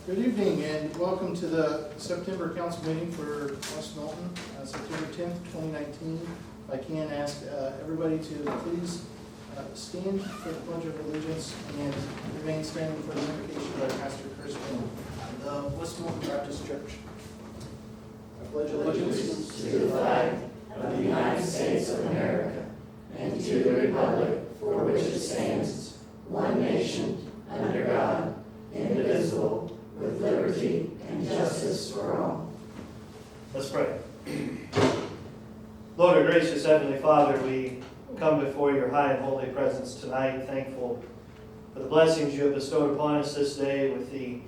Good evening and welcome to the September council meeting for West MIlton, September 10th, 2019. If I can ask everybody to please stand for the Pledge of Allegiance and remain standing for the invocation by Pastor Chris Wynn, the West MIlton Baptist Church. I pledge allegiance to the flag of the United States of America and to the republic for which it stands, one nation, under God, indivisible, with liberty and justice for all. Let's pray. Lord, our gracious Heavenly Father, we come before your high and holy presence tonight, thankful for the blessings you have bestowed upon us this day with the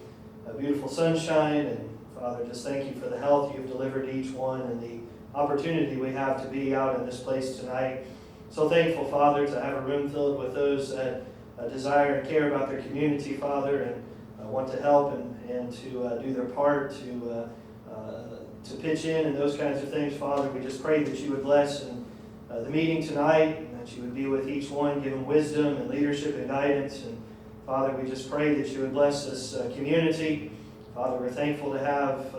beautiful sunshine. And Father, just thank you for the health you've delivered to each one and the opportunity we have to be out in this place tonight. So thankful, Father, to have a room filled with those that desire and care about their community, Father, and want to help and to do their part to pitch in and those kinds of things. Father, we just pray that you would bless the meeting tonight, and that you would be with each one, give them wisdom and leadership and guidance. And Father, we just pray that you would bless this community. Father, we're thankful to have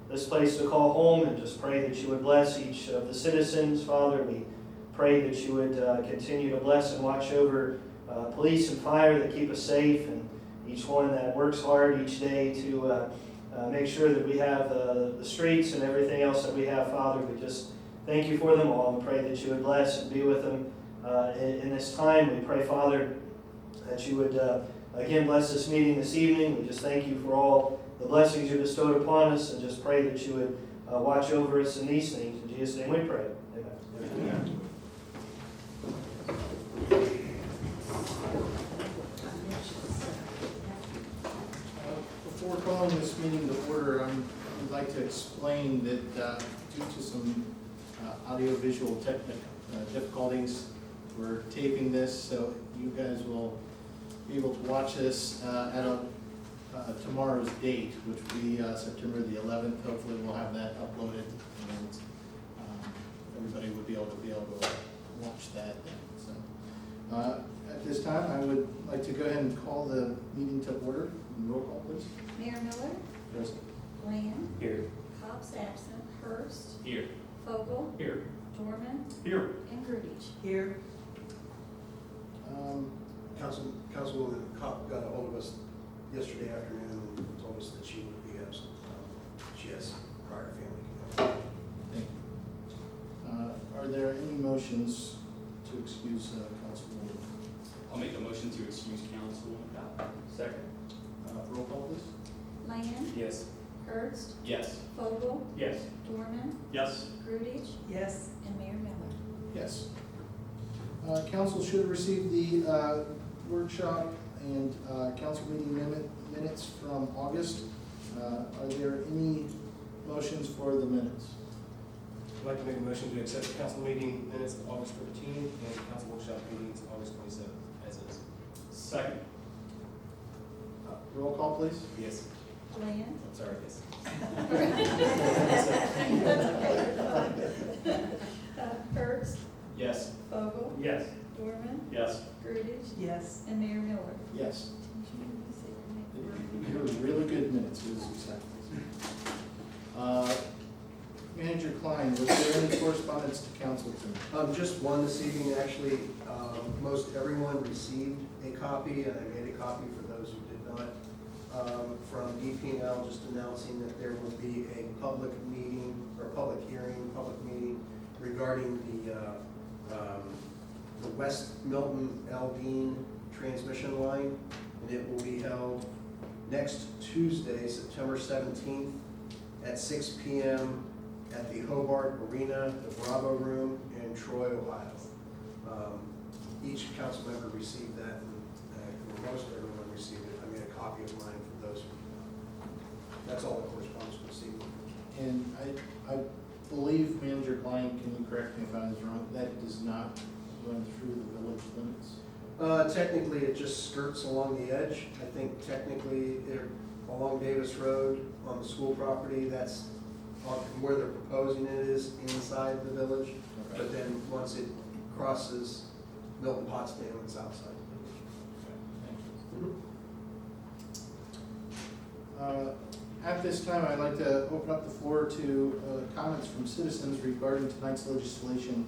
this place to call home, and just pray that you would bless each of the citizens. Father, we pray that you would continue to bless and watch over police and fire that keep us safe, and each one that works hard each day to make sure that we have the streets and everything else that we have. Father, we just thank you for them all and pray that you would bless and be with them in this time. We pray, Father, that you would again bless this meeting this evening. We just thank you for all the blessings you bestowed upon us, and just pray that you would watch over us in these things. In Jesus' name we pray. Amen. Amen. Before calling this meeting to order, I'd like to explain that due to some audio-visual difficulties, we're taping this, so you guys will be able to watch this at tomorrow's date, which will be September the 11th. Hopefully we'll have that uploaded, and everybody would be able to watch that then. So, at this time, I would like to go ahead and call the meeting to order. Roll call, please. Mayor Miller? Present. Land? Here. Cobb's absent. Hurst? Here. Fogel? Here. Dorman? Here. And Grudich? Here. Councilwoman Kopp got a hold of us yesterday afternoon and told us that she would be absent. She has prior family. Thank you. Are there any motions to excuse Councilwoman? I'll make a motion to excuse Councilwoman Kopp. Second. Roll call, please. Land? Yes. Hurst? Yes. Fogel? Yes. Dorman? Yes. Grudich? Yes. And Mayor Miller? Yes. Council should receive the workshop and council meeting minutes from August. Are there any motions for the minutes? I'd like to make a motion to accept the council meeting minutes of August 13th and council workshop meetings August 27th as is. Second. Roll call, please. Yes. Land? I'm sorry, yes. Hurst? Yes. Fogel? Yes. Dorman? Yes. Grudich? Yes. And Mayor Miller? Yes. They were really good minutes. It was exciting. Manager Klein, was there any correspondence to council tonight? Just one this evening, actually. Most everyone received a copy, and I made a copy for those who did not. From DP&L, just announcing that there will be a public meeting, or public hearing, public meeting regarding the West MIlton Aldine transmission line, and it will be held next Tuesday, September 17th at 6 p.m. at the Hobart Arena, the Bravo Room in Troy, Ohio. Each council member received that, and most everyone received it. I made a copy of mine for those. That's all the correspondence received. And I believe, Manager Klein, can you correct me if I was wrong, that does not run through the village limits? Technically, it just skirts along the edge. I think technically, along Davis Road on the school property, that's where they're proposing it is inside the village. Okay. But then once it crosses Milton Potsdam, it's outside the village. Thank you. At this time, I'd like to open up the floor to comments from citizens regarding tonight's legislation.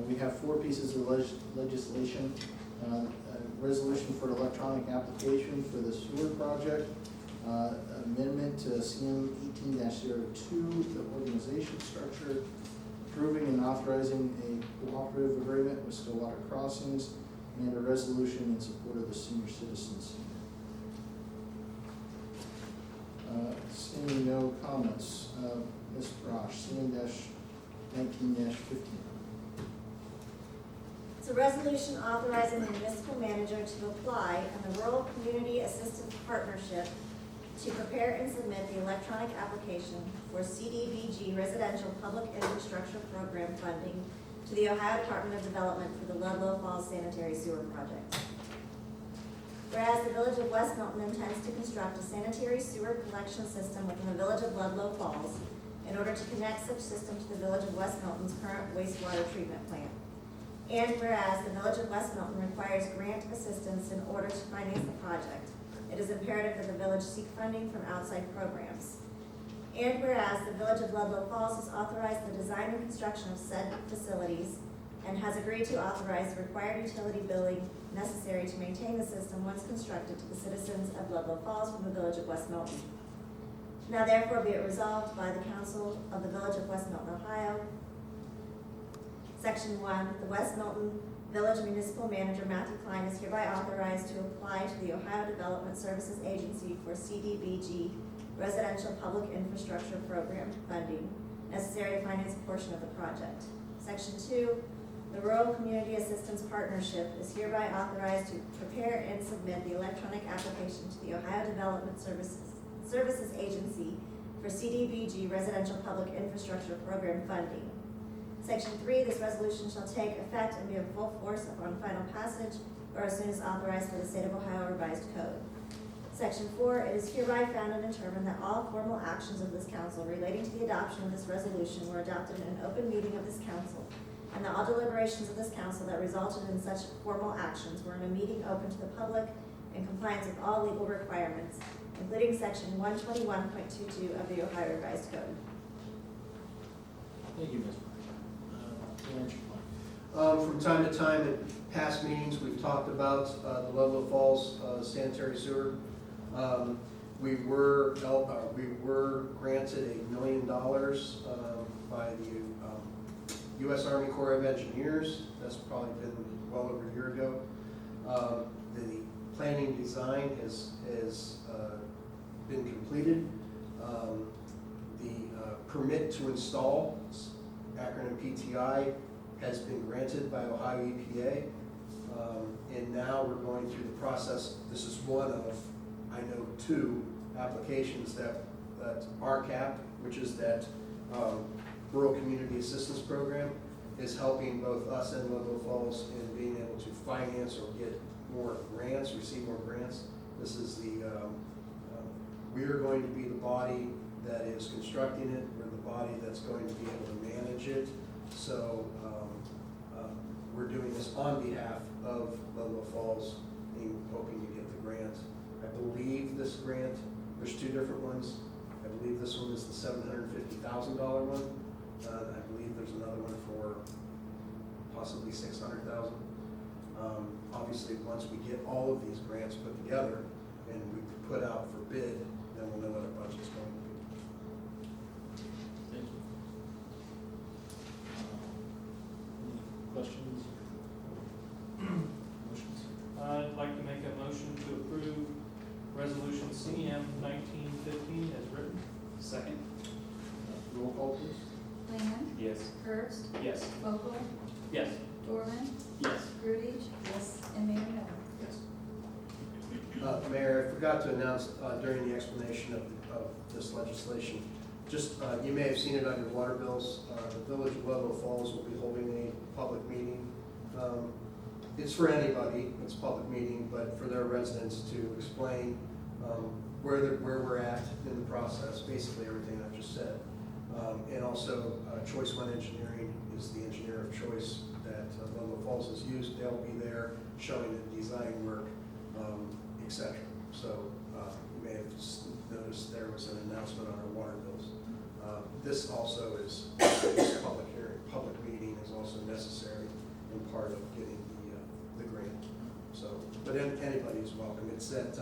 We have 4 pieces of legislation. A resolution for electronic application for the sewer project, amendment to CM 18-02, the organization structure, approving and authorizing a cooperative agreement with Stillwater Crossings, and a resolution in support of the senior citizens. Seeing no comments, Ms. Brosh, CM-19-15. It's a resolution authorizing the municipal manager to apply and the Rural Community Assistance Partnership to prepare and submit the electronic application for CDBG Residential Public Infrastructure Program funding to the Ohio Department of Development for the Ludlow Falls Sanitary Sewer Project. Whereas the Village of West MIlton intends to construct a sanitary sewer collection system within the Village of Ludlow Falls in order to connect such system to the Village of West MIlton's current wastewater treatment plant. And whereas the Village of West MIlton requires grant assistance in order to finance the project, it is imperative that the village seek funding from outside programs. And whereas the Village of Ludlow Falls has authorized the design and construction of said facilities and has agreed to authorize the required utility billing necessary to maintain the system once constructed to the citizens of Ludlow Falls from the Village of West MIlton. Now therefore be it resolved by the Council of the Village of West MIlton, Ohio. Section 1, the West MIlton Village Municipal Manager Matthew Klein is hereby authorized to apply to the Ohio Development Services Agency for CDBG Residential Public Infrastructure Program funding necessary to finance a portion of the project. Section 2, the Rural Community Assistance Partnership is hereby authorized to prepare and submit the electronic application to the Ohio Development Services Agency for CDBG Residential Public Infrastructure Program funding. Section 3, this resolution shall take effect and be of full force upon final passage or as soon as authorized by the State of Ohio Revised Code. Section 4, it is hereby found and determined that all formal actions of this council relating to the adoption of this resolution were adopted in an open meeting of this council, and that all deliberations of this council that resulted in such formal actions were in a meeting open to the public in compliance with all legal requirements, including section 121.22 of the Ohio Revised Code. Thank you, Ms. Brosh. Manager Klein. From time to time in past meetings, we've talked about the Ludlow Falls sanitary sewer. We were granted $1 million by the U.S. Army Corps of Engineers. That's probably been well over a year ago. The planning design has been completed. The permit to install, acronym PTI, has been granted by Ohio EPA. And now we're going through the process. This is one of, I know, 2 applications that RCAP, which is that Rural Community Assistance Program, is helping both us and Ludlow Falls in being able to finance or get more grants, receive more grants. This is the, we are going to be the body that is constructing it. We're the body that's going to be able to manage it. So we're doing this on behalf of Ludlow Falls, and hoping to get the grant. I believe this grant, there's 2 different ones. I believe this one is the $750,000 one. I believe there's another one for possibly $600,000. Obviously, once we get all of these grants put together and we put out for bid, then we'll know what our budget's going to be. Thank you. Any questions? Motions? I'd like to make a motion to approve resolution CM 1915 as written. Second? Roll call, please. Lehman, Yes. Herbst, Yes. Vogel, Yes. Dorman, Yes. Grudich, yes, and Mayor Miller. Yes. Mayor, I forgot to announce during the explanation of this legislation, just, you may have seen it on your water bills, the Village of Ludlow Falls will be holding a public meeting. It's for anybody, it's a public meeting, but for their residents to explain where we're at in the process, basically everything I've just said. And also, Choice One Engineering is the engineer of choice that Ludlow Falls has used. They'll be there showing the design work, etc. So may have noticed there was an announcement on our water bills. This also is, this public hearing, public meeting is also necessary and part of getting the grant. So, but anybody is welcome. It's at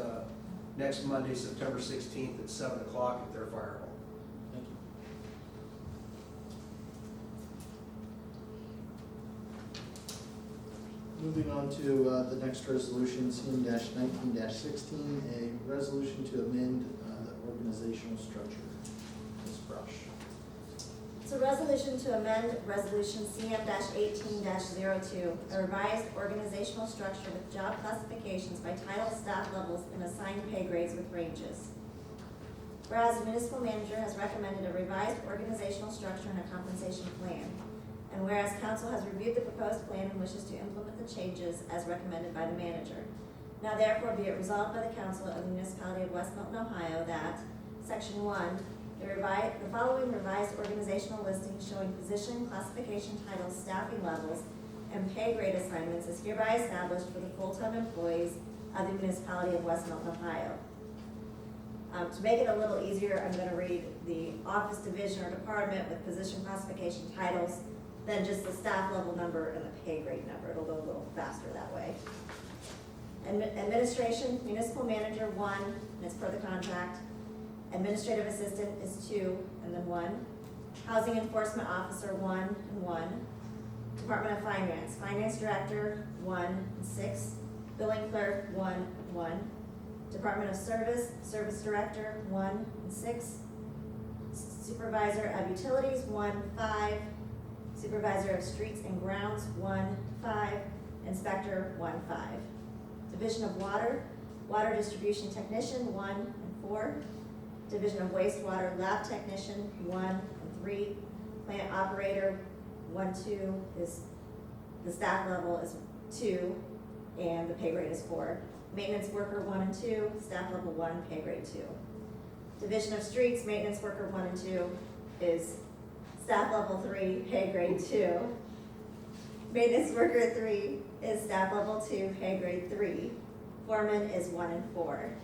next Monday, September 16th at 7 o'clock at their fire hall. Thank you. Moving on to the next resolution, CM-19-16, a resolution to amend the organizational structure. Ms. Brush. It's a resolution to amend Resolution CM-18-02, a revised organizational structure with job classifications by title, staff levels, and assigned pay grades with ranges. Whereas the municipal manager has recommended a revised organizational structure and a compensation plan. And whereas council has reviewed the proposed plan and wishes to implement the changes as recommended by the manager. Now therefore be it resolved by the council of the municipality of West MIlton, Ohio that Section 1, the following revised organizational listing showing position, classification, titles, staffing levels, and pay grade assignments is hereby established for the full-time employees of the municipality of West MIlton, Ohio. To make it a little easier, I'm going to read the office, division, or department with position, classification, titles, then just the staff level number and the pay grade number. It'll go a little faster that way. Administration, municipal manager, 1, and it's per the contract. Administrative assistant is 2, and then 1. Housing enforcement officer, 1 and 1. Department of Finance, finance director, 1 and 6. Billing clerk, 1 and 1. Department of Service, service director, 1 and 6. Supervisor of utilities, 1, 5. Supervisor of streets and grounds, 1, 5. Inspector, 1, 5. Division of water, water distribution technician, 1 and 4. Division of wastewater lab technician, 1 and 3. Plant operator, 1, 2 is, the staff level is 2, and the pay grade is 4. Maintenance worker, 1 and 2, staff level 1, pay grade 2. Division of streets, maintenance worker 1 and 2 is staff level 3, pay grade 2. Maintenance worker 3 is staff level 2, pay grade 3. Foreman is 1 and 4.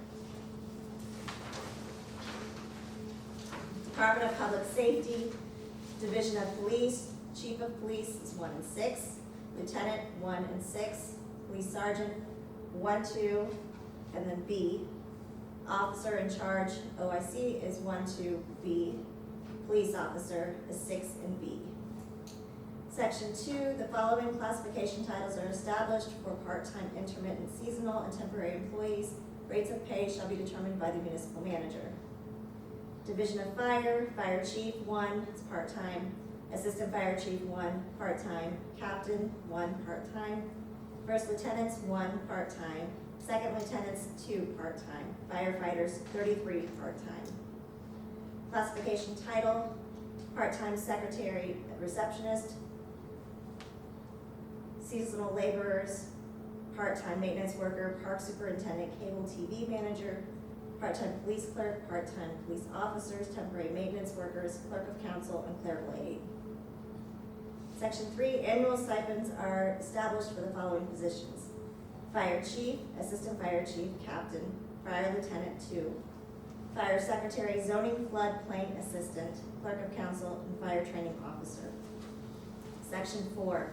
Department of Public Safety, Division of Police, Chief of Police is 1 and 6. Lieutenant 1 and 6. Police Sergeant 1, 2, and then B. Officer in charge, OIC, is 1, 2, B. Police officer is 6 and B. Section 2, the following classification titles are established for part-time, intermittent, seasonal, and temporary employees. Rates of pay shall be determined by the municipal manager. Division of Fire, Fire Chief 1 is part-time. Assistant Fire Chief 1, part-time. Captain 1, part-time. First Lieutenants 1, part-time. Second Lieutenants 2, part-time. Firefighters 33, part-time. Classification title, part-time secretary, receptionist. Seasonal laborers, part-time maintenance worker, park superintendent, cable TV manager, part-time police clerk, part-time police officers, temporary maintenance workers, clerk of council, and clerical aide. Section 3, annual stipends are established for the following positions. Fire chief, assistant fire chief, captain, fire lieutenant 2. Fire secretary, zoning floodplain assistant, clerk of council, and fire training officer. Section 4,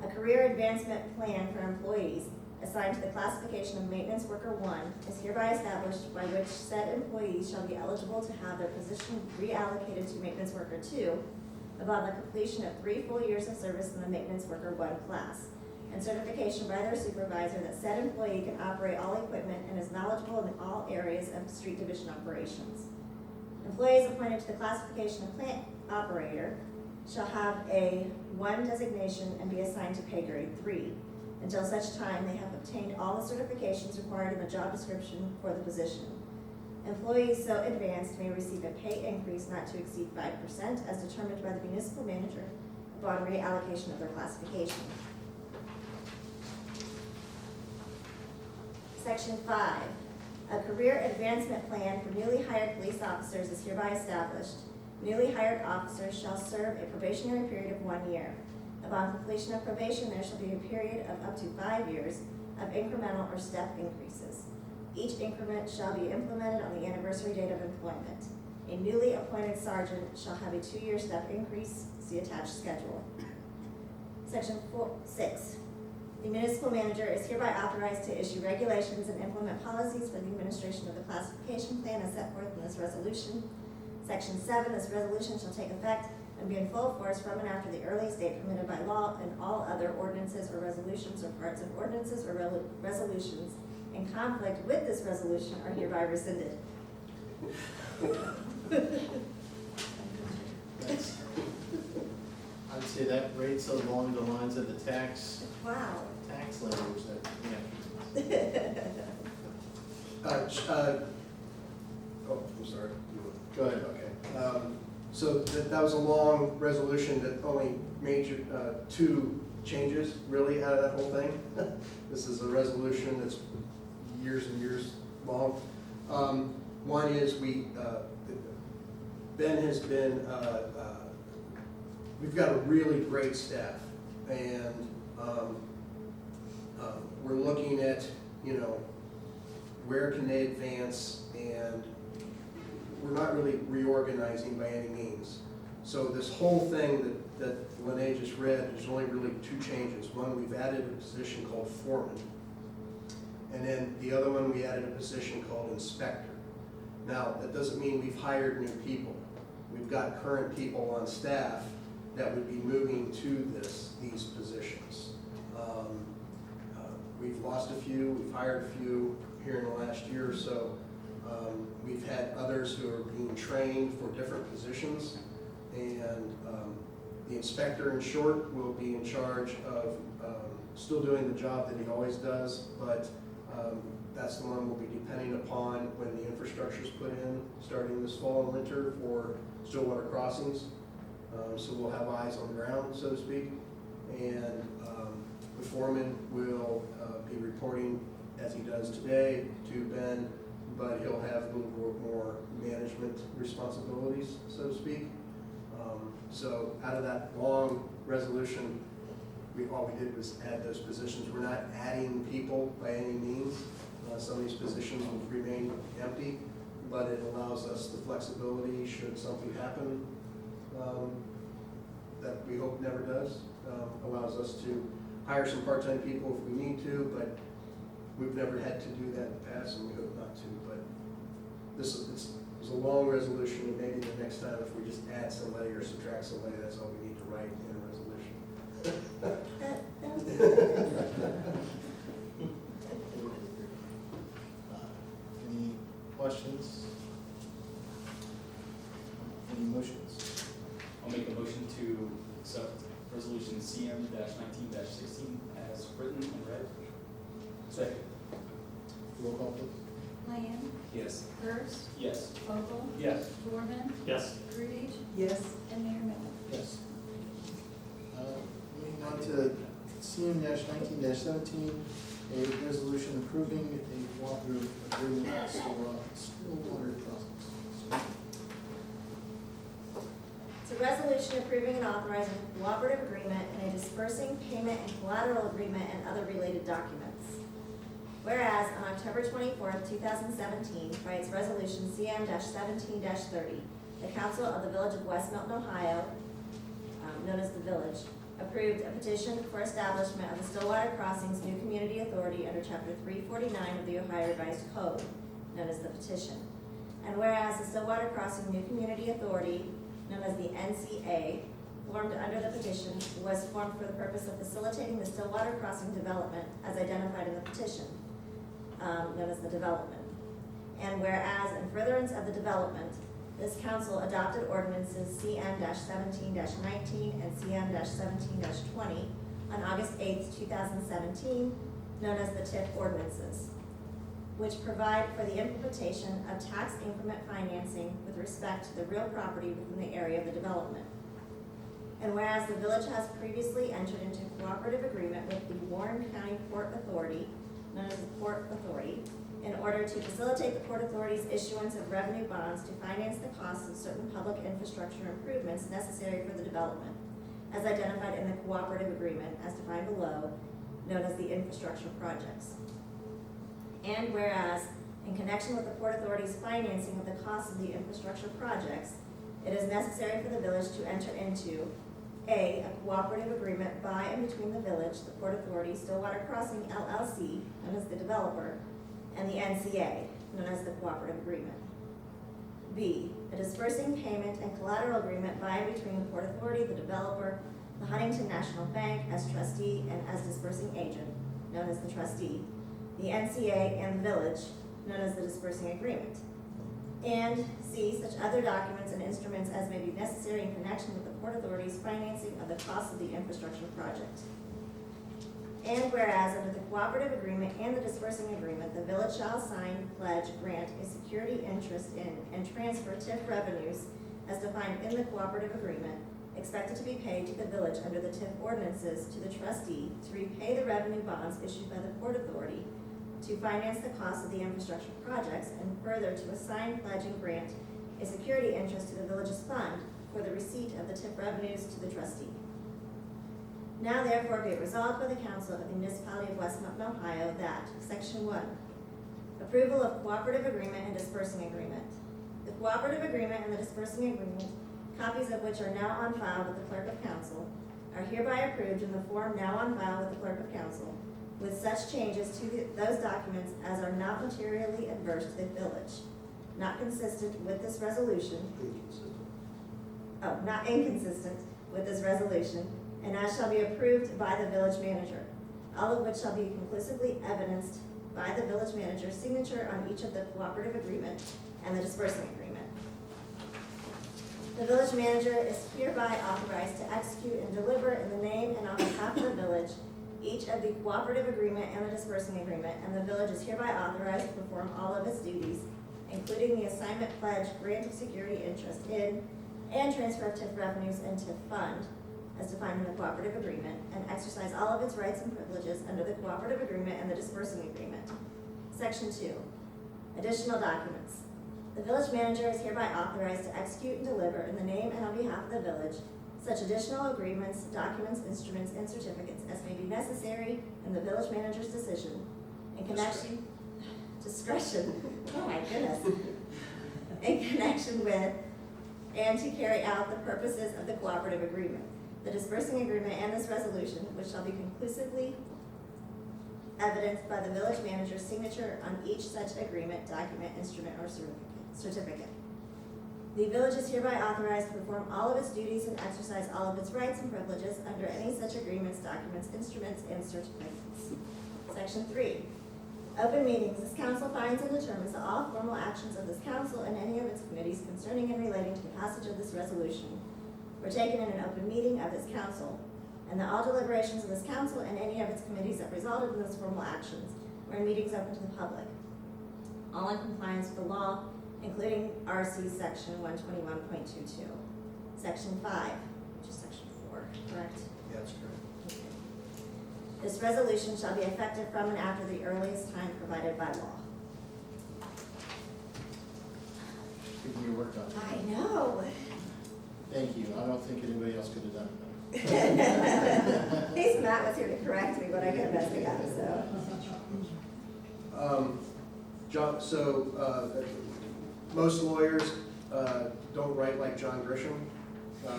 a career advancement plan for employees assigned to the classification of maintenance worker 1 is hereby established by which said employees shall be eligible to have their position reallocated to maintenance worker 2 upon the completion of 3 full years of service in the maintenance worker 1 class, and certification by their supervisor that said employee can operate all equipment and is knowledgeable in all areas of street division operations. Employees appointed to the classification of plant operator shall have a 1 designation and be assigned to pay grade 3 until such time they have obtained all the certifications required in the job description for the position. Employees so advanced may receive a pay increase not to exceed 5% as determined by the municipal manager upon reallocation of their classification. Section 5, a career advancement plan for newly hired police officers is hereby established. Newly hired officers shall serve a probationary period of 1 year. Upon completion of probation, there shall be a period of up to 5 years of incremental or step increases. Each increment shall be implemented on the anniversary date of employment. A newly appointed sergeant shall have a 2-year step increase. See attached schedule. Section 6. The municipal manager is hereby authorized to issue regulations and implement policies for the administration of the classification plan as set forth in this resolution. Section 7. This resolution shall take effect and be in full force from and after the earliest date permitted by law, and all other ordinances or resolutions or parts of ordinances or resolutions in conflict with this resolution are hereby rescinded. That's- I'd say that rates along the lines of the tax Wow. language that, yeah. Oh, I'm sorry. Go ahead. Okay. So that was a long resolution that only made 2 changes really out of that whole thing. This is a resolution that's years and years long. One is Ben has been, we've got a really great staff, and we're looking at, where can they advance, and we're not really reorganizing by any means. So this whole thing that Lene just read, there's only really 2 changes. One, we've added a position called foreman, and then the other one, we added a position called inspector. Now, that doesn't mean we've hired new people. We've got current people on staff that would be moving to these positions. We've lost a few, we've hired a few here in the last year or so. We've had others who are being trained for different positions, and the inspector, in short, will be in charge of still doing the job that he always does, but that's the one we'll be depending upon when the infrastructure is put in, starting this fall and winter for Stillwater crossings. So we'll have eyes on the ground, so to speak, and the foreman will be reporting, as he does today, to Ben, but he'll have a little more management responsibilities, so to speak. So out of that long resolution, all we did was add those positions. We're not adding people by any means. Some of these positions will remain empty, but it allows us the flexibility should something happen that we hope never does. Allows us to hire some part-time people if we need to, but we've never had to do that in the past, and we hope not to. But this is a long resolution, and maybe the next time if we just add somebody or subtract somebody, that's all we need to write in a resolution. Any questions? Any motions? I'll make a motion to accept resolution CM-19-16 as written and read. Second. Roll call, please. Lamb, Yes. Hurst, Yes. Vogel, Yes. Gorman, Yes. Rudy, Yes. and Mayor Miller. Yes. Moving on to CM-19-17, a resolution approving a cooperative agreement for Stillwater crossings. It's a resolution approving and authorizing a cooperative agreement and a dispersing payment and collateral agreement and other related documents. Whereas on October 24th, 2017, by its resolution CM-17-30, the Council of the Village of West MIlton, Ohio, known as the Village, approved a petition for establishment of the Stillwater Crossings New Community Authority under Chapter 349 of the Ohio Revised Code, known as the petition. And whereas the Stillwater Crossing New Community Authority, known as the NCA, formed under the petition, was formed for the purpose of facilitating the Stillwater Crossing development as identified in the petition, known as the development. And whereas in furtherance of the development, this council adopted ordinances CM-17-19 and CM-17-20 on August 8th, 2017, known as the TIF ordinances, which provide for the implementation of tax increment financing with respect to the real property within the area of the development. And whereas the village has previously entered into cooperative agreement with the Warren County Port Authority, known as the Port Authority, in order to facilitate the Port Authority's issuance of revenue bonds to finance the costs of certain public infrastructure improvements necessary for the development, as identified in the cooperative agreement as defined below, known as the infrastructure projects. And whereas In connection with the Port Authority's financing of the cost of the infrastructure projects, it is necessary for the village to enter into A cooperative agreement by and between the village, the Port Authority, Stillwater Crossing LLC, known as the developer, and the NCA, known as the cooperative agreement. B, a dispersing payment and collateral agreement by and between the Port Authority, the developer, the Huntington National Bank as trustee and as dispersing agent, known as the trustee, the NCA and the village, known as the dispersing agreement. And C, such other documents and instruments as may be necessary in connection with the Port Authority's financing of the cost of the infrastructure project. And whereas under the cooperative agreement and the dispersing agreement, the village shall sign, pledge, grant a security interest in, and transfer TIF revenues as defined in the cooperative agreement, expected to be paid to the village under the TIF ordinances to the trustee to repay the revenue bonds issued by the Port Authority to finance the cost of the infrastructure projects, and further to assign, pledge, and grant a security interest to the village's fund for the receipt of the TIF revenues to the trustee. Now therefore be it resolved by the Council of the Municipality of West MIlton, Ohio, that, Section 1, approval of cooperative agreement and dispersing agreement. The cooperative agreement and the dispersing agreement, copies of which are now on file with the Clerk of Council, are hereby approved in the form now on file with the Clerk of Council, with such changes to those documents as are not materially adverse to the village, not consistent with this resolution, not inconsistent with this resolution, and as shall be approved by the village manager, all of which shall be conclusively evidenced by the village manager's signature on each of the cooperative agreement and the dispersing agreement. The village manager is hereby authorized to execute and deliver in the name and on behalf of the village each of the cooperative agreement and the dispersing agreement, and the village is hereby authorized to perform all of its duties, including the assignment, pledge, grant of security interest in, and transfer of TIF revenues into fund, as defined in the cooperative agreement, and exercise all of its rights and privileges under the cooperative agreement and the dispersing agreement. Section 2, additional documents. The village manager is hereby authorized to execute and deliver in the name and on behalf of the village such additional agreements, documents, instruments, and certificates as may be necessary in the village manager's decision in connection, discretion, oh my goodness, in connection with and to carry out the purposes of the cooperative agreement, the dispersing agreement, and this resolution, which shall be conclusively evidenced by the village manager's signature on each such agreement, document, instrument, or certificate. The village is hereby authorized to perform all of its duties and exercise all of its rights and privileges under any such agreements, documents, instruments, and certificates. Section 3. Open meetings. This council finds and determines that all formal actions of this council and any of its committees concerning and relating to the passage of this resolution were taken in an open meeting of this council, and that all deliberations of this council and any of its committees that resulted in those formal actions were in meetings open to the public, all in compliance with the law, including RC section 121.22. Section 5, which is section 4, correct? Yeah, that's correct. Okay. This resolution shall be effective from and after the earliest time provided by law. Give me your work done. I know. Thank you. I don't think anybody else could have done it. At least Matt was here to correct me when I get messed up, so. John, most lawyers don't write like John Grisham.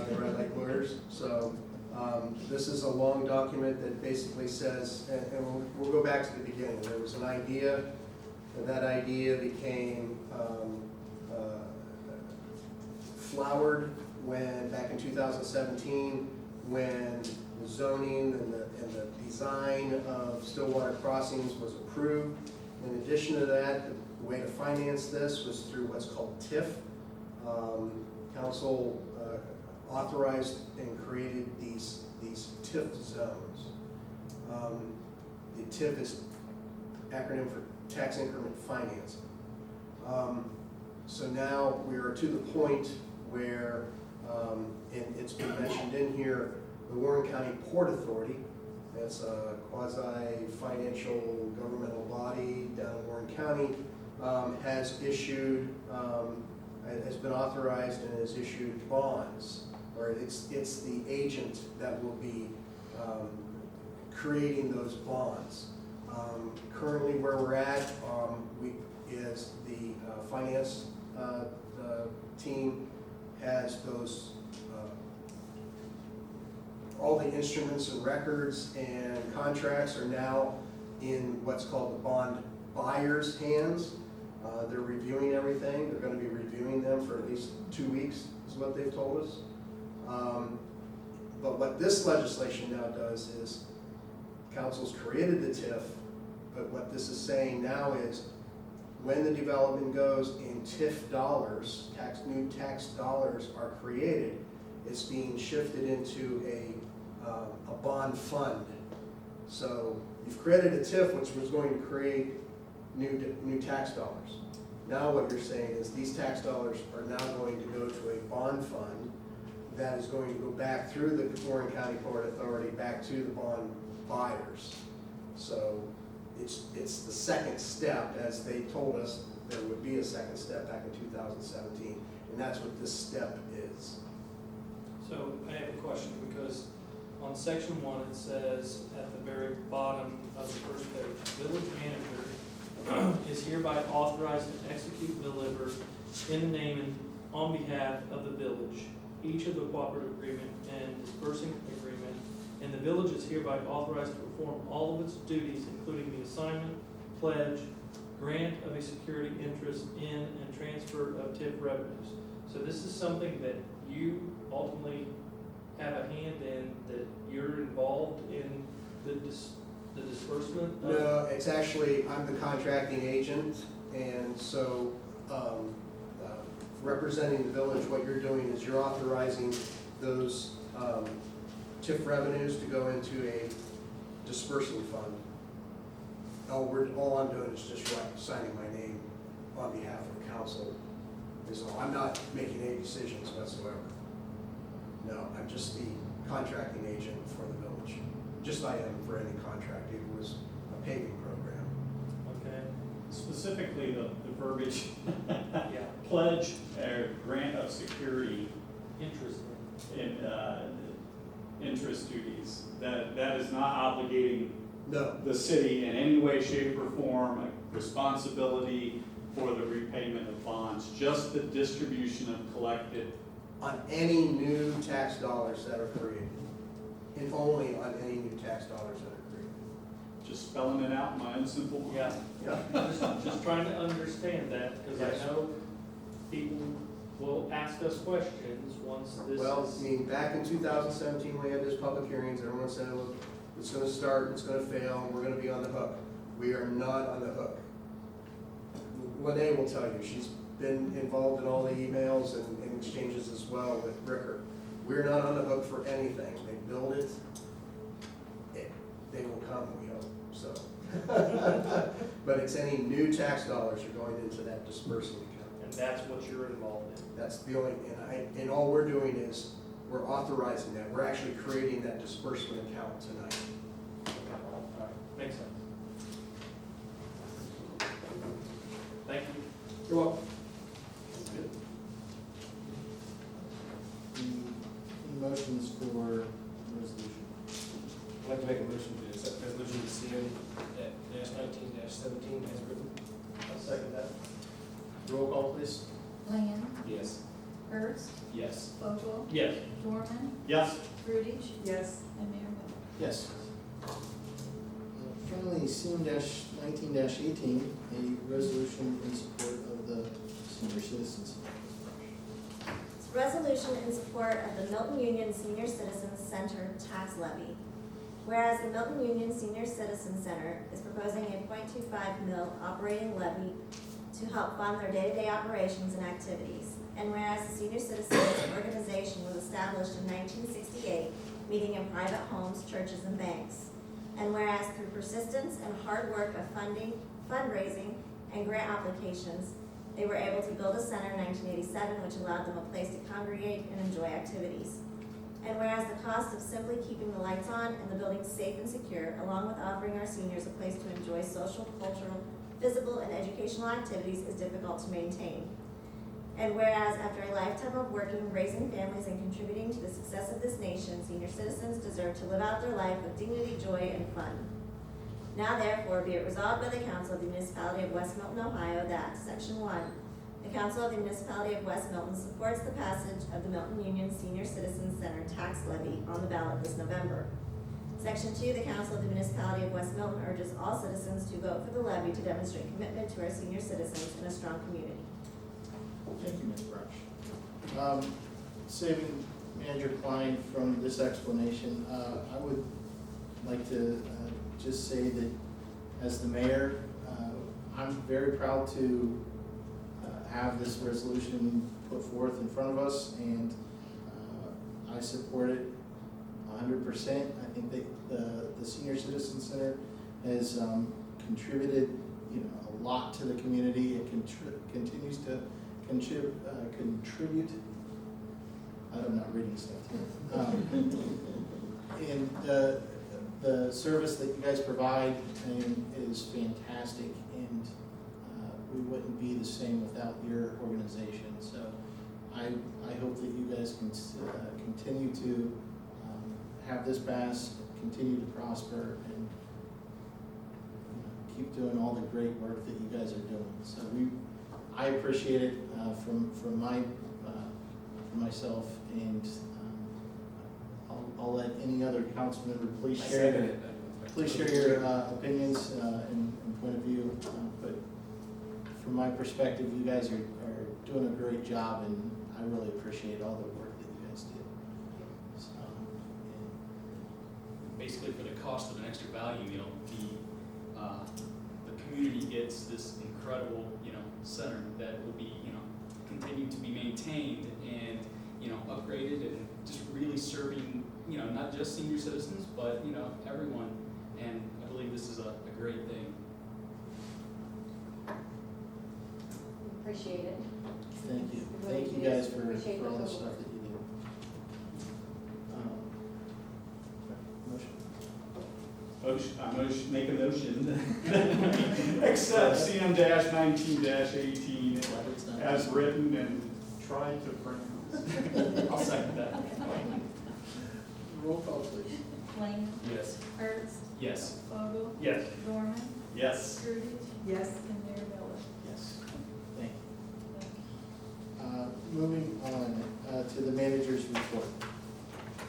They write like lawyers. So this is a long document that basically says, and we'll go back to the beginning. There was an idea, and that idea became flowered when back in 2017, when the zoning and the design of Stillwater Crossings was approved. In addition to that, the way to finance this was through what's called TIF. Council authorized and created these TIF zones. The TIF is acronym for tax increment financing. So now we are to the point where, and it's been mentioned in here, the Warren County Port Authority, that's a quasi-financial governmental body down in Warren County, has issued, has been authorized and has issued bonds, or it's the agent that will be creating those bonds. Currently where we're at, is the finance team has those, all the instruments and records and contracts are now in what's called the bond buyer's hands. They're reviewing everything. They're going to be reviewing them for at least 2 weeks, is what they've told us. But what this legislation now does is, council's created the TIF, but what this is saying now is, when the development goes in TIF dollars, new tax dollars are created, it's being shifted into a bond fund. So you've created a TIF which was going to create new tax dollars. Now what you're saying is these tax dollars are now going to go to a bond fund that is going to go back through the Warren County Port Authority back to the bond buyers. So it's the second step, as they told us there would be a second step back in 2017, and that's what this step is. So I have a question, because on section 1, it says at the very bottom of the first page, village manager is hereby authorized to execute and deliver in the name and on behalf of the village each of the cooperative agreement and dispersing agreement, and the village is hereby authorized to perform all of its duties, including the assignment, pledge, grant of a security interest in, and transfer of TIF revenues. So this is something that you ultimately have a hand in, that you're involved in the disbursement of? No, it's actually, I'm the contracting agent, and so representing the village, what you're doing is you're authorizing those TIF revenues to go into a dispersing fund. All I'm doing is just signing my name on behalf of the council. Is all. I'm not making any decisions whatsoever. No, I'm just the contracting agent for the village, just I am for any contract. It was a paving program. Okay, Specifically, the verbiage, yeah, pledge or grant of security interesting. in interest duties, that is not obligating No, the city in any way, shape, or form a responsibility for the repayment of bonds, just the distribution of collected. on any new tax dollars that are created, and only on any new tax dollars that are created. Just spelling it out in my own simple mind. Yeah, Yeah. just trying to understand that, because Yes. I know people will ask us questions once this Well, is. I mean, back in 2017, we had those public hearings, everyone said, look, it's gonna start, it's gonna fail, and we're gonna be on the hook. We are not on the hook. Lene will tell you, she's been involved in all the emails and exchanges as well with Ricker. We're not on the hook for anything. They build it, they will come, we hope, so. But it's any new tax dollars are going into that dispersing account. And that's what you're involved in. That's the only, and all we're doing is, we're authorizing that. We're actually creating that disbursement account tonight. All right, makes sense. Thank you. You're welcome. Any motions for resolution? I'd like to make a motion to accept resolution CM-19-17 as written. I'll second that. Roll call, please. Lamb, Yes. Hurst, Yes. Vogel, Yes. Dorman, Yes. Fruitage. Yes. And Mayor Miller. Yes. Finally, CM-19-18, a resolution in support of the senior citizens. It's a resolution in support of the Milton Union Senior Citizens Center tax levy. Whereas the Milton Union Senior Citizens Center is proposing a .25 mil operating levy to help fund their day-to-day operations and activities. And whereas the Senior Citizens Organization was established in 1968, meeting in private homes, churches, and banks. And whereas through persistence and hard work of funding, fundraising, and grant applications, they were able to build a center in 1987, which allowed them a place to congregate and enjoy activities. And whereas the cost of simply keeping the lights on and the building safe and secure, along with offering our seniors a place to enjoy social, cultural, physical, and educational activities is difficult to maintain. And whereas after a lifetime of working, raising families, and contributing to the success of this nation, senior citizens deserve to live out their life with dignity, joy, and fun. Now therefore be it resolved by the Council of the Municipality of West Milton, Ohio, that, Section 1, the Council of the Municipality of West Milton supports the passage of the Milton Union Senior Citizens Center tax levy on the ballot this November. Section 2, the Council of the Municipality of West Milton urges all citizens to vote for the levy to demonstrate commitment to our senior citizens in a strong community. Thank you, Ms. Brush. Saving Manager Klein from this explanation, I would like to just say that as the mayor, I'm very proud to have this resolution put forth in front of us, and I support it 100%. I think that the Senior Citizen Center has contributed, a lot to the community. It continues to contribute. I'm not reading stuff too. And the service that you guys provide is fantastic, and we wouldn't be the same without your organization. So I hope that you guys can continue to have this pass, continue to prosper, and keep doing all the great work that you guys are doing. So I appreciate it from myself, and I'll let any other council member please I share. second it. Please share your opinions and point of view, but from my perspective, you guys are doing a great job, and I really appreciate all the work that you guys do. So, Basically, for the cost of an extra value, the community gets this incredible, center that will be, continue to be maintained and, upgraded and just really serving, not just senior citizens, but, everyone. And I believe this is a great thing. Appreciate it. thank you. We really Thank you do. guys for Appreciate all the the stuff work. that you do. Motion. Make a motion. Accept CM-19-18 as written and try to pronounce. I'll second that. Roll call, please. Flame, Yes. Ernst, Yes. Vogel, Yes. Dorman, Yes. Scrooge, Yes. and Mayor Miller. Yes. Thank you. Moving on to the manager's report.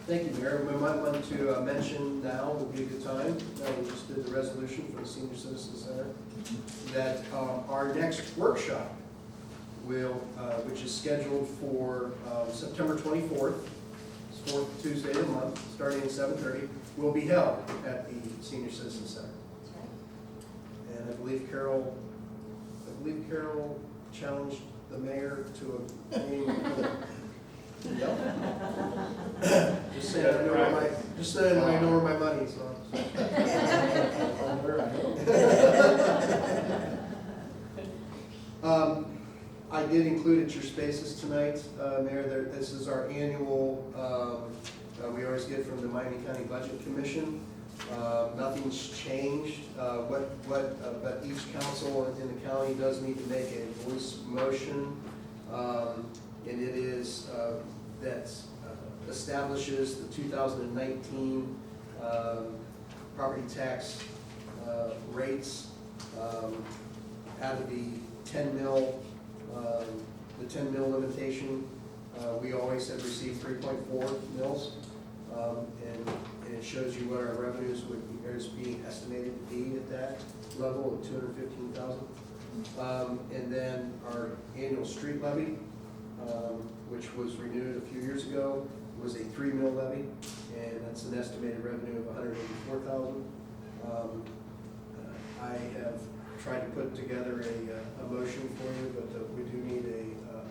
Thank you, Mayor. We might want to mention now would be a good time, we just did the resolution for the Senior Citizen Center, that our next workshop which is scheduled for September 24th, it's fourth Tuesday of the month, starting at 7:30, will be held at the Senior Citizen Center. That's right. And I believe Carol challenged the mayor to a meeting with Yep. Just saying, I know where my money's on. I did include at your spaces tonight, Mayor, this is our annual, we always get from the Miami County Budget Commission. Nothing's changed, but each council in the county does need to make a voice motion, and it is, that establishes the 2019 property tax rates out of the 10 mil limitation. We always have received 3.4 mils, and it shows you what our revenues is being estimated to be at that level of 215,000. And then our annual street levy, which was renewed a few years ago, was a 3 mil levy, and that's an estimated revenue of 184,000. I have tried to put together a motion for you, but we do need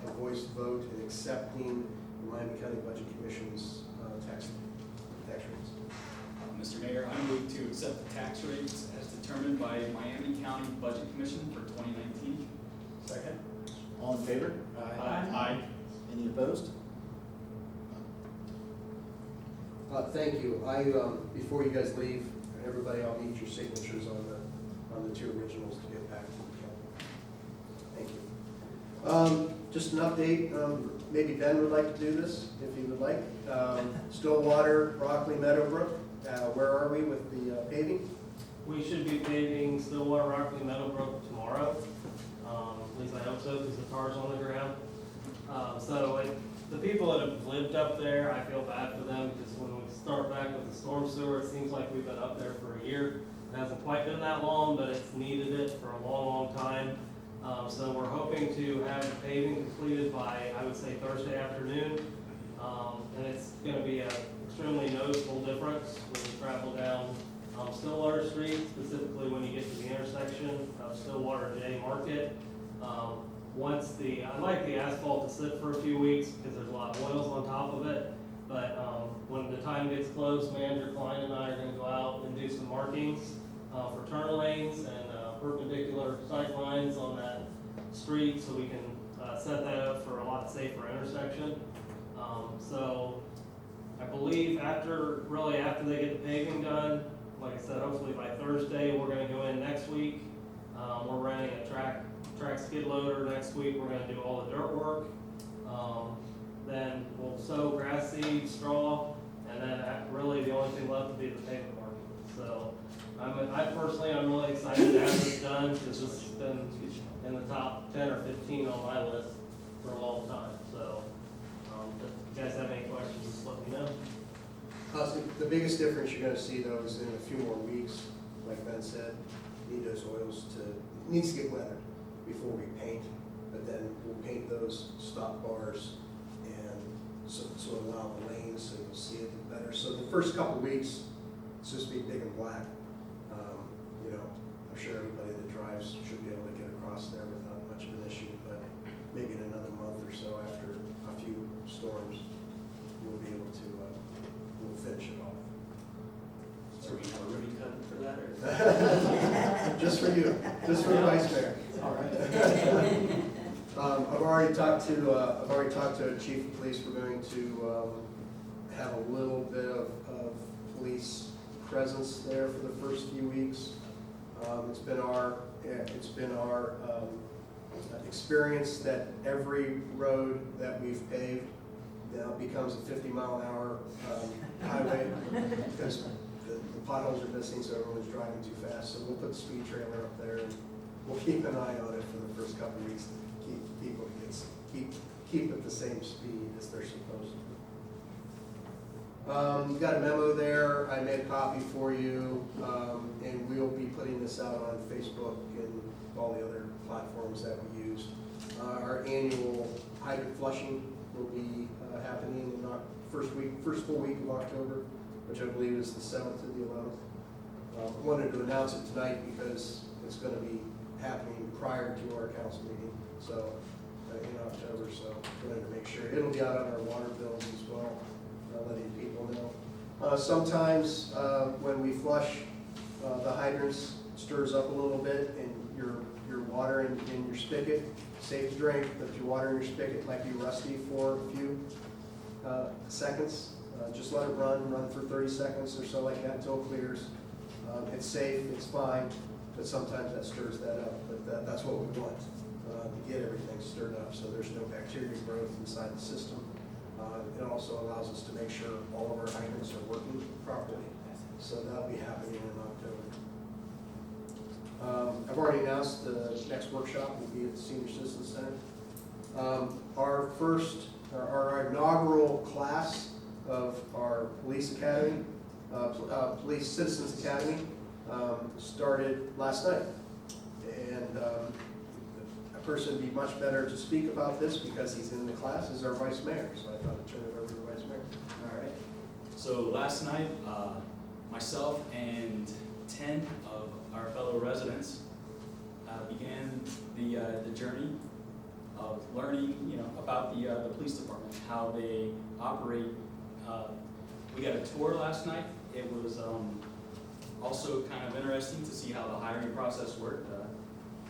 a voice vote in accepting the Miami County Budget Commission's tax rates. Mr. Mayor, I move to accept the tax rates as determined by Miami County Budget Commission for 2019. Second. All in favor? Aye. Any opposed? Thank you. Before you guys leave, everybody, I'll need your signatures on the two originals to get back to the council. Thank you. Just an update, maybe Ben would like to do this, if he would like. Stillwater, Brockley, Meadowbrook, where are we with the paving? We should be paving Stillwater, Rockland, Meadowbrook tomorrow. At least I hope so, because the car's on the ground. The people that have lived up there, I feel bad for them, because when we start back with the storm sewer, it seems like we've been up there for a year. It hasn't quite been that long, but it's needed it for a long, long time. So we're hoping to have the paving completed by, I would say, Thursday afternoon. And it's gonna be an extremely noticeable difference when you travel down Stillwater Street, specifically when you get to the intersection of Stillwater J Market. I'd like the asphalt to sit for a few weeks because there's a lot of oils on top of it. But when the time gets close, Manager Klein and I are gonna go out and do some markings for turn lanes and perpendicular sight lines on that street so we can set that up for a lot safer intersection. So I believe after they get the paving done, like I said, hopefully by Thursday, we're gonna go in next week. We're renting a track skid loader next week. We're gonna do all the dirt work. Then we'll sow grass seed, straw, and then really the only thing left will be the pavement marking. So I'm really excited to have this done because this has been in the top 10 or 15 on my list for a long time. So if you guys have any questions, just let me know. The biggest difference you're gonna see though is in a few more weeks, like Ben said, need those oils needs to get weathered before we paint, but then we'll paint those stop bars and so allow the lanes so you'll see it better. So the first couple weeks, it's just be big and black. I'm sure everybody that drives should be able to get across there without much of an issue, but maybe in another month or so after a few storms, we'll be able to, we'll finish it off. So we have a ribbon cutting for that, or? Just for you, just for the vice mayor. All right. I've already talked to Chief of Police. We're going to have a little bit of police presence there for the first few weeks. It's been our experience that every road that we've paved now becomes a 50-mile-an-hour highway because the potholes are missing, so everyone's driving too fast. So we'll put the speed trailer up there, and we'll keep an eye on it for the first couple of weeks to keep people keep at the same speed as they're supposed to. You got a memo there. I made a copy for you, and we'll be putting this out on Facebook and all the other platforms that we use. Our annual hydrant flushing will be happening in the first full week of October, which I believe is the 7th to the 11th. I wanted to announce it tonight because it's going to be happening prior to our council meeting, so in October. So wanted to make sure it'll be out on our water bills as well, letting people know. Sometimes when we flush, the hydrants stirs up a little bit, and your water in your spigot, safe to drink, but if your water in your spigot might be rusty for a few seconds. Just let it run for 30 seconds or so like that until it clears. It's safe, it's fine, but sometimes that stirs that up. But that's what we want, to get everything stirred up so there's no bacteria growth inside the system. It also allows us to make sure all of our hydrants are working properly. So that'll be happening in October. I've already announced the next workshop will be at the Senior Citizen Center. Our inaugural class of our police academy, Police Citizens Academy, started last night. And a person would be much better to speak about this because he's in the class is our vice mayor. So I thought I'd turn it over to the vice mayor. All right. So last night, myself and 10 of our fellow residents began the journey of learning, about the police department, how they operate. We got a tour last night. It was also kind of interesting to see how the hiring process worked.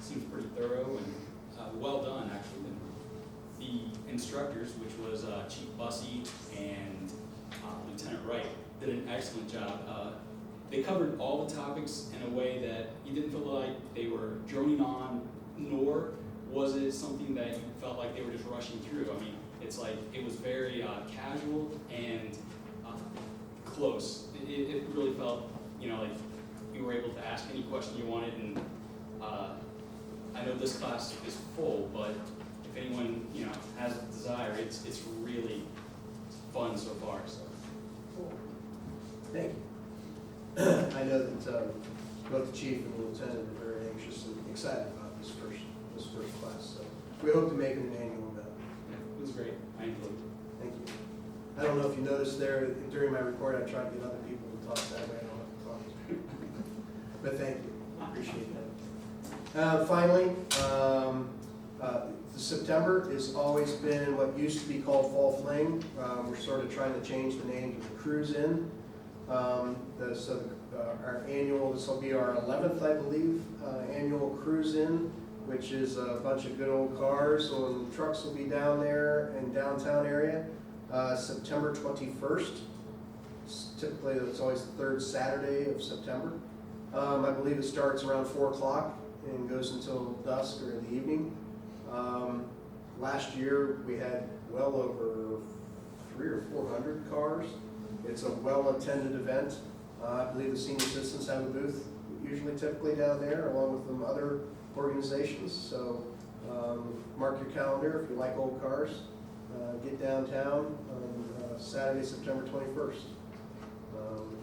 Seems pretty thorough and well done, actually. And the instructors, which was Chief Bussey and Lieutenant Wright, did an excellent job. They covered all the topics in a way that you didn't feel like they were droning on, nor was it something that you felt like they were just rushing through. I mean, it's like it was very casual and close. It really felt, like you you were able to ask any question you wanted, and I know this class is full, but if anyone, you know, has a desire, it's really fun so far, so. Thank you. I know that both the chief and the lieutenant are very anxious and excited about this first class, so we hope to make it an annual event. Yeah, it was great. I enjoyed it. Thank you. I don't know if you noticed there, during my report, I tried to get other people to talk that way, I don't have to talk. But thank you, appreciate that. Finally, September has always been what used to be called Fall Fling. We're sort of trying to change the name to the Cruise In. Our annual, this will be our 11th, I believe, annual Cruise In, which is a bunch of good old cars, so the trucks will be down there in downtown area. September 21st. Typically, it's always the third Saturday of September. I believe it starts around 4 o'clock and goes until dusk or in the evening. Last year, we had well over 300 or 400 cars. It's a well-attended event. I believe the senior citizens have a booth, usually typically down there, along with some other organizations. So mark your calendar if you like old cars. Get downtown on Saturday, September 21st.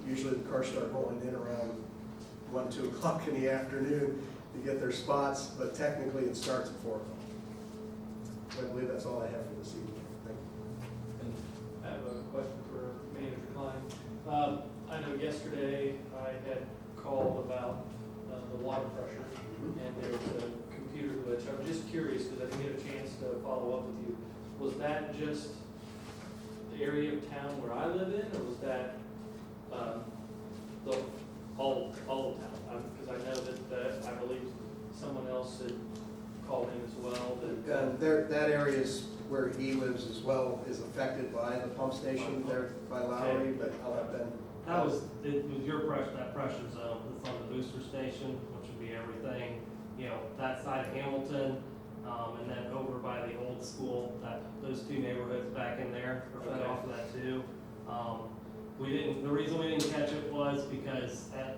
Usually the cars start rolling in around 1, 2 o'clock in the afternoon to get their spots, but technically it starts at 4 o'clock. I believe that's all I have for this evening. Thank you. I have a question for Manager Klein. I know yesterday I had called about the water pressure, and there was a computer glitch. I'm just curious, because I didn't get a chance to follow up with you. Was that just the area of town where I live in, or was that all of town? Because I know that I believe someone else had called in as well. That area is where he lives as well, is affected by the pump station there by Lowry, but I'll have Ben. It was your pressure, that pressure zone, it's on the booster station, which would be everything, you know, that side of Hamilton, and then over by the old school, those two neighborhoods back in there are fed off of that too. The reason we didn't catch it was because at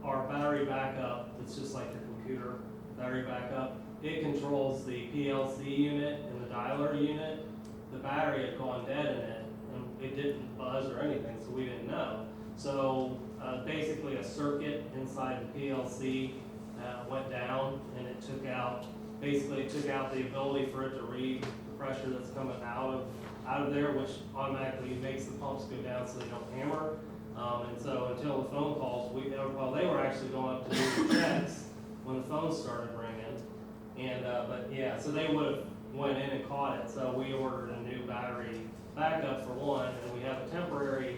our battery backup, it's just like your computer battery backup. It controls the PLC unit and the dialer unit. The battery had gone dead in it, and it didn't buzz or anything, so we didn't know. So basically a circuit inside the PLC went down, and it took out the ability for it to read the pressure that's coming out of there, which automatically makes the pumps go down so they don't hammer. And so until the phone calls, they were actually going up to do the checks when the phone started ringing. And so they would have went in and caught it. So we ordered a new battery backup for one, and we have a temporary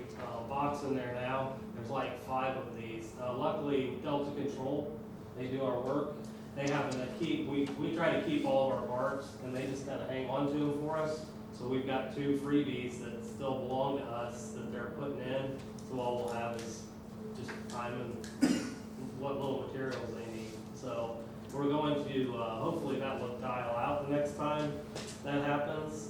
box in there now. There's like 5 of these. Luckily, Delta Control, they do our work. They happen to we try to keep all of our parts, and they just kind of hang on to them for us. So we've got 2 freebies that still belong to us that they're putting in. So all we'll have is just time and what little materials they need. So we're going to, hopefully that will dial out the next time that happens,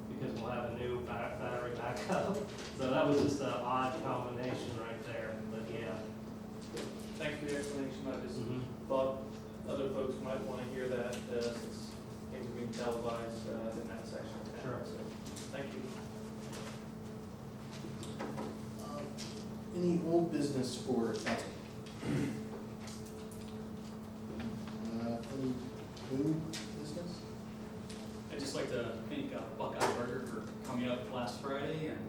because we'll have a new battery backup. So that was just an odd combination right there, but yeah. Thanks for the explanation. I just thought other folks might want to hear that since things are being televised in that section of town. Sure. So, thank you. Any old business for council? Any new business? I'd just like to thank Buckeye Burger for coming up last Friday and,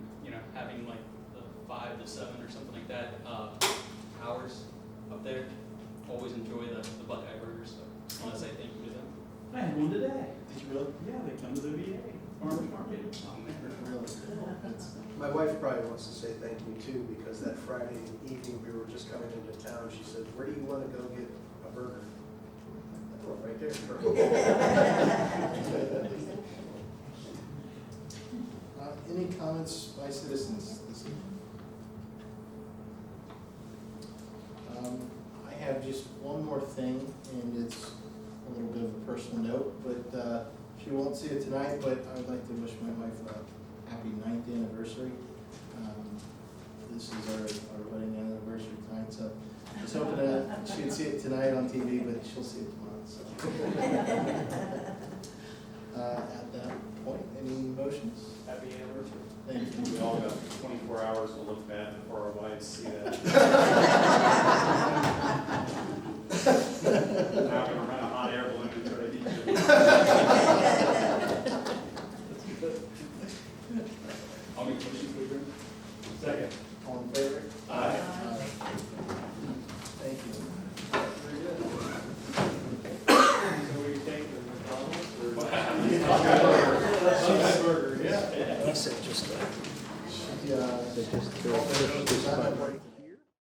having like the 5 to 7 or something like that, hours up there. Always enjoy the Buckeye Burgers, so just want to say thank you to them. I had one today. Did you really? Yeah, they come to the VA farmers market. Oh, man. Really? That's- My wife probably wants to say thank you too, because that Friday evening, we were just coming into town, she said, where do you want to go get a burger? Oh, right there. Any comments by citizens this evening? I have just one more thing, and it's a little bit of a personal note, but she won't see it tonight, but I would like to wish my wife a happy 9th anniversary. This is our wedding anniversary tonight, so I was hoping to see it tonight on TV, but she'll see it tomorrow, so. At that point, any motions? Happy anniversary. Thank you. We all got 24 hours to look bad before our wives see that. Now I'm gonna run a hot air balloon and try to heat you. I'll make a motion to adjourn. Second. All in favor? Aye. Thank you. Very good. So we take the McDonald's or? Cheeseburger, yeah. Yeah.